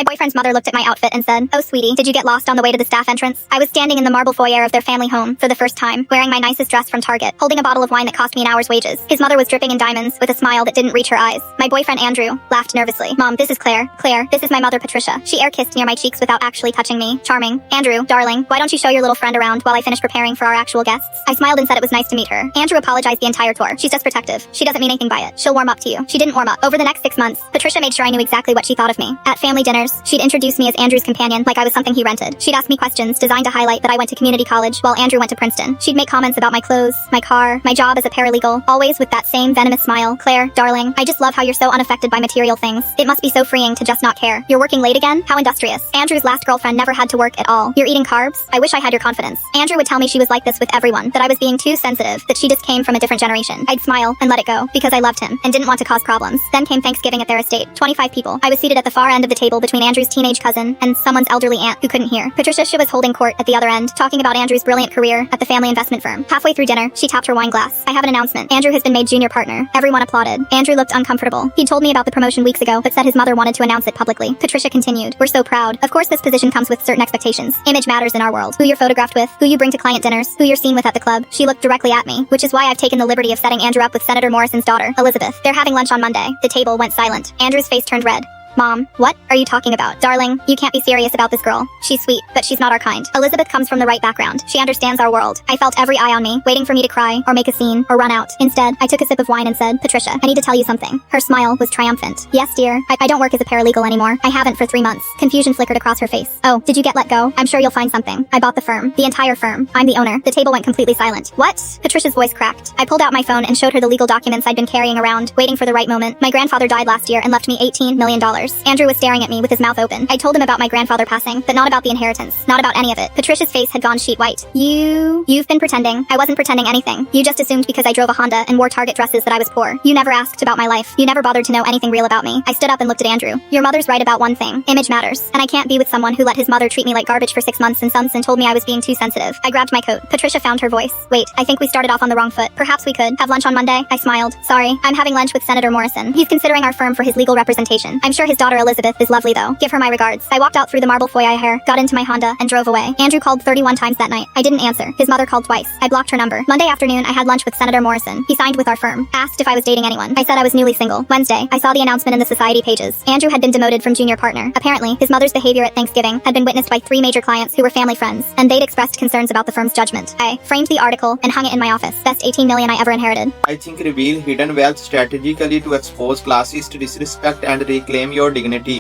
My boyfriend's mother looked at my outfit and said, "Oh, sweetie, did you get lost on the way to the staff entrance?" I was standing in the marble foyer of their family home for the first time, wearing my nicest dress from Target, holding a bottle of wine that cost me an hour's wages. His mother was dripping in diamonds, with a smile that didn't reach her eyes. My boyfriend Andrew laughed nervously. "Mom, this is Claire. Claire, this is my mother Patricia." She air-kissed near my cheeks without actually touching me. Charming. "Andrew, darling, why don't you show your little friend around while I finish preparing for our actual guests?" I smiled and said it was nice to meet her. Andrew apologized the entire tour. "She's just protective. She doesn't mean anything by it. She'll warm up to you." She didn't warm up. Over the next 6 months, Patricia made sure I knew exactly what she thought of me. At family dinners, she'd introduce me as Andrew's companion like I was something he rented. She'd ask me questions designed to highlight that I went to community college while Andrew went to Princeton. She'd make comments about my clothes, my car, my job as a paralegal, always with that same venomous smile. "Claire, darling, I just love how you're so unaffected by material things. It must be so freeing to just not care. You're working late again? How industrious." Andrew's last girlfriend never had to work at all. "You're eating carbs? I wish I had your confidence." Andrew would tell me she was like this with everyone, that I was being too sensitive, that she just came from a different generation. I'd smile and let it go, because I loved him and didn't want to cause problems. Then came Thanksgiving at their estate. 25 people. I was seated at the far end of the table between Andrew's teenage cousin and someone's elderly aunt who couldn't hear. Patricia was holding court at the other end, talking about Andrew's brilliant career at the family investment firm. Halfway through dinner, she tapped her wine glass. "I have an announcement. Andrew has been made junior partner." Everyone applauded. Andrew looked uncomfortable. He'd told me about the promotion weeks ago, but said his mother wanted to announce it publicly. Patricia continued, "We're so proud. Of course this position comes with certain expectations. Image matters in our world. Who you're photographed with, who you bring to client dinners, who you're seen with at the club." She looked directly at me, which is why I've taken the liberty of setting Andrew up with Senator Morrison's daughter, Elizabeth. They're having lunch on Monday. The table went silent. Andrew's face turned red. "Mom, what are you talking about?" "Darling, you can't be serious about this girl. She's sweet, but she's not our kind. Elizabeth comes from the right background. She understands our world." I felt every eye on me, waiting for me to cry, or make a scene, or run out. Instead, I took a sip of wine and said, "Patricia, I need to tell you something." Her smile was triumphant. "Yes, dear. I don't work as a paralegal anymore. I haven't for 3 months." Confusion flickered across her face. "Oh, did you get let go? I'm sure you'll find something. I bought the firm. The entire firm. I'm the owner." The table went completely silent. "What?" Patricia's voice cracked. I pulled out my phone and showed her the legal documents I'd been carrying around, waiting for the right moment. "My grandfather died last year and left me $18 million. Andrew was staring at me with his mouth open. I told him about my grandfather passing, but not about the inheritance. Not about any of it. Patricia's face had gone sheet white. You've been pretending." "I wasn't pretending anything. You just assumed because I drove a Honda and wore Target dresses that I was poor. You never asked about my life. You never bothered to know anything real about me." I stood up and looked at Andrew. "Your mother's right about one thing. Image matters. And I can't be with someone who let his mother treat me like garbage for 6 months and told me I was being too sensitive." I grabbed my coat. Patricia found her voice. "Wait, I think we started off on the wrong foot. Perhaps we could have lunch on Monday?" I smiled. "Sorry, I'm having lunch with Senator Morrison. He's considering our firm for his legal representation. I'm sure his daughter Elizabeth is lovely though. Give her my regards." I walked out through the marble foyer, got into my Honda, and drove away. Andrew called 31 times that night. I didn't answer. His mother called twice. I blocked her number. Monday afternoon, I had lunch with Senator Morrison. He signed with our firm. Asked if I was dating anyone. I said I was newly single. Wednesday, I saw the announcement in the society pages. Andrew had been demoted from junior partner. Apparently, his mother's behavior at Thanksgiving had been witnessed by 3 major clients who were family friends, and they'd expressed concerns about the firm's judgment. I framed the article and hung it in my office. Best 18 million I ever inherited. I think reveal hidden wealth strategically to expose classist disrespect and reclaim your dignity.